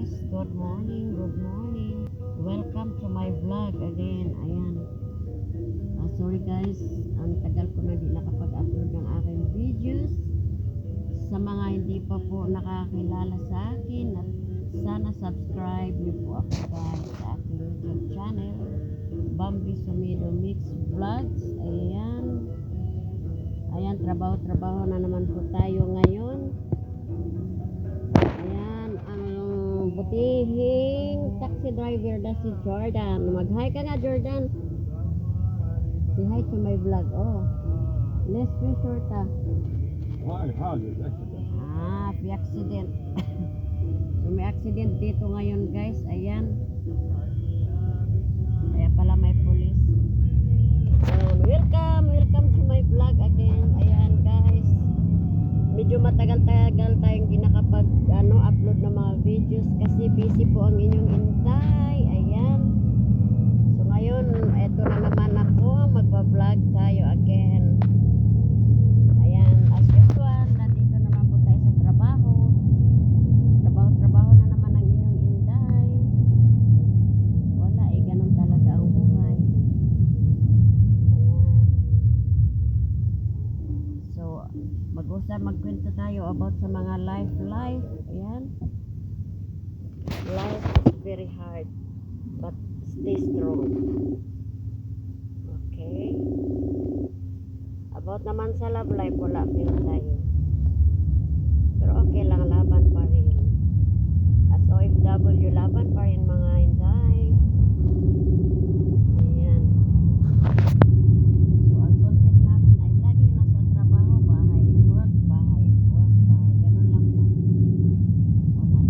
guys, good morning, good morning. Welcome to my vlog again. Ayan. Sorry guys, ang tagal ko na di nakapag-upload ng aking videos. Sa mga hindi pa po nakakilala sa akin, at sana subscribe niyo po ako guys sa aking YouTube channel, Bambi Sumido Mix Vlogs. Ayan. Ayan, trabaho na naman po tayo ngayon. Ayan, ang butihing taxi driver na si Jordan. Mag-hi ka nga, Jordan. Say hi to my vlog. Oh, let's be short Why? How did accident? may accident. So may accident dito ngayon guys. Ayan. Kaya pala may police. And welcome to my vlog again. Ayan guys. Medyo matagal-tagal tayong upload ng mga videos kasi busy po ang inyong intay. Ayan. So ngayon, eto na naman ako. Magpa-vlog tayo again. Ayan, as usual, nandito naman po tayo sa trabaho. Trabaho na naman ang inyong intay. Wala ganun talaga ang buhay. Ayan. So, magkwento tayo about sa mga life. Ayan. Life is very hard, but stay strong. Okay. About naman sa love life, wala pero tayo. Pero okay lang, laban pa rin. As OFW, laban pa rin mga inday. Ayan. So, ang content natin ay laging nasa trabaho, bahay, work. Ganun lang po. Wala.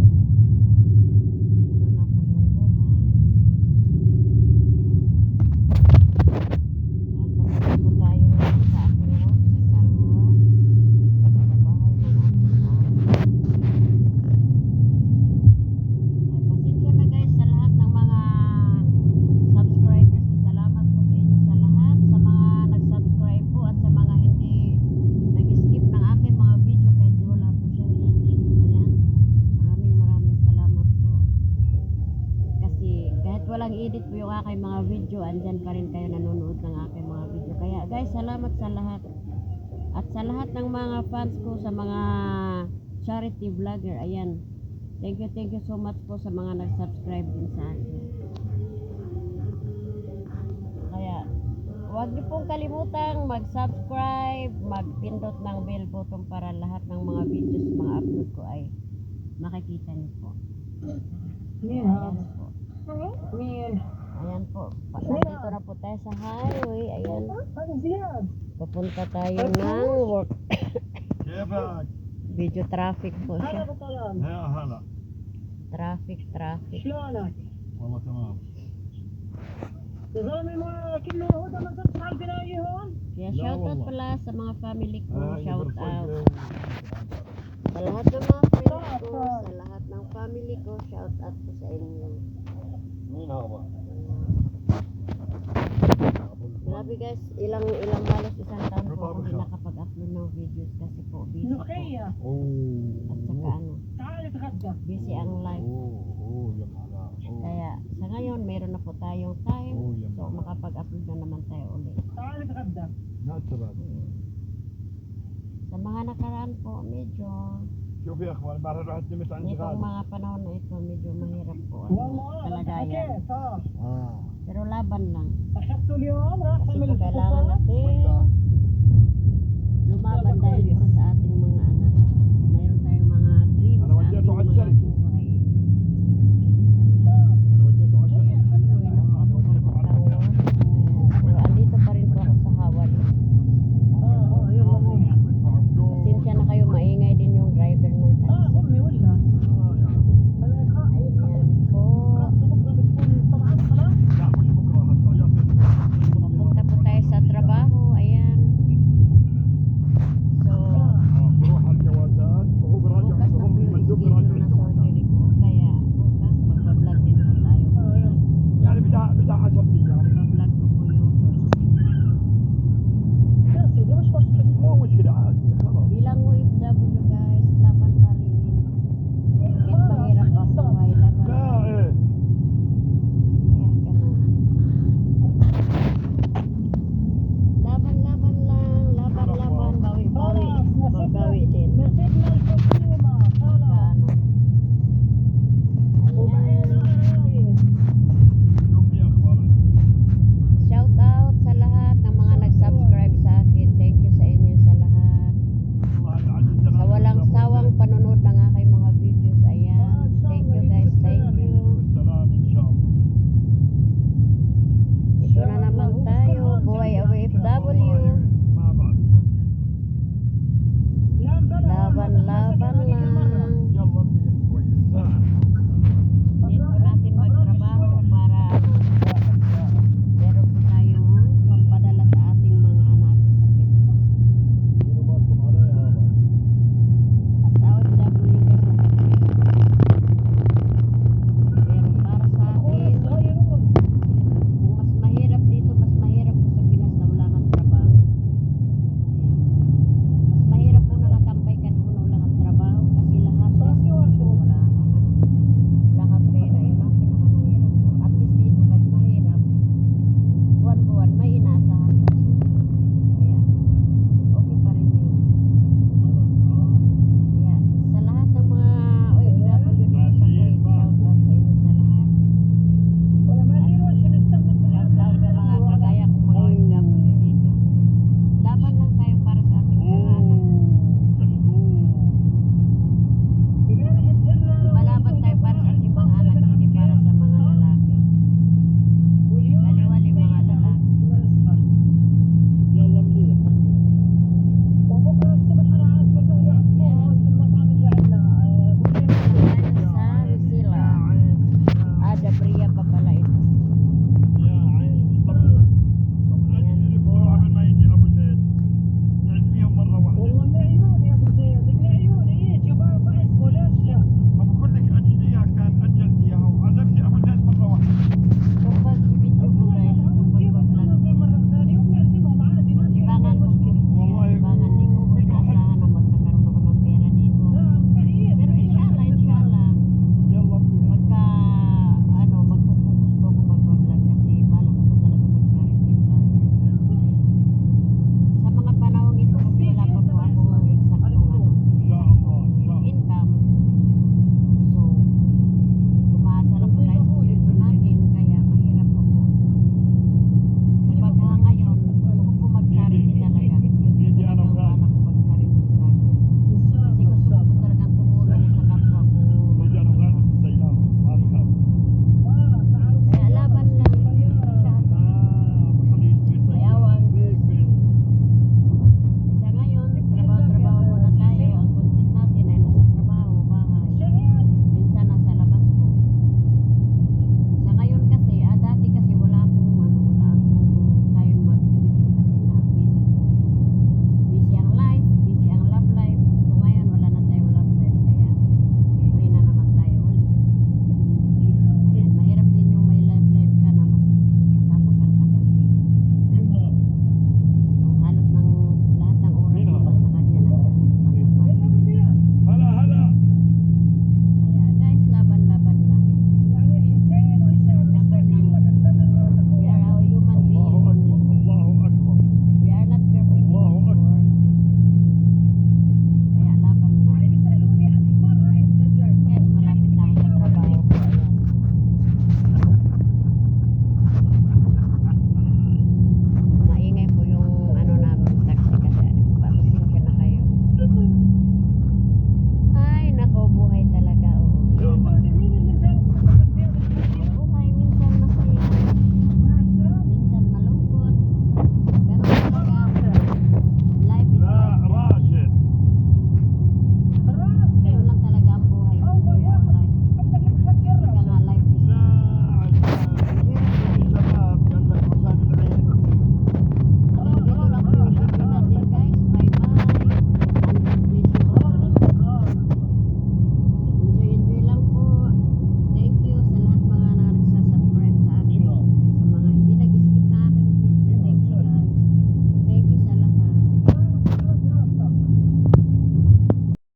Ganun lang po yung buhay. Ayan, papunta po tayo ngayon sa aking work, sa Salwa. Sa bahay ng aking ate. Ay, pasensya na guys sa lahat ng mga subscribers ko. Salamat po sa inyo sa lahat. Sa mga nag-subscribe po at sa mga hindi nag-skip ng aking mga video kahit wala po siya i-edit. Ayan. Maraming salamat po. Kasi kahit walang edit po yung aking mga video, andyan pa rin kayo nanonood ng aking mga video. Kaya guys, salamat sa lahat. At sa lahat ng mga fans ko, sa mga charity vlogger, ayan. Thank you so much po sa mga nag-subscribe din sa akin. Kaya, huwag niyo pong kalimutang mag-subscribe, magpindot ng bell button para lahat ng mga videos, mga upload ko ay makikita niyo po. Ayan po. Ayan po. Nandito na po tayo sa highway. Ayan. Papunta tayo ng work. Video traffic po siya. هلا Traffic. شلونك؟ والله تمام. نظامي ما كله هدى ما تصحى البناية هون. Kaya La, shout out wallah. pala sa mga family ko. Shout out. يبرفق. Sa lahat ng mga friends ko, sa lahat ng family ko, shout out po sa inyo. مين هذا؟ Grabe guys, ilang halos isang taon po ako hindi nakapag-upload ng videos kasi po busy po. ملوخية. At saka تعال اتغدى. busy ang life. اوه يا معلم. Kaya sa ngayon, meron na po tayong time. Oh, yan. So makapag-upload na naman tayo ulit. تعال اتغدى. لا تبعد. Sa mga nakaraan po, medyo شوف يا اخوان بعد رحت نمت عند nitong غالي. mga panahon na ito, medyo mahirap po ang والله انا kalagayan. حكيت ها. Pero laban lang. اخذته اليوم راح Kasi اعمل po kailangan الفطور. natin lumaban dahil po sa ating mga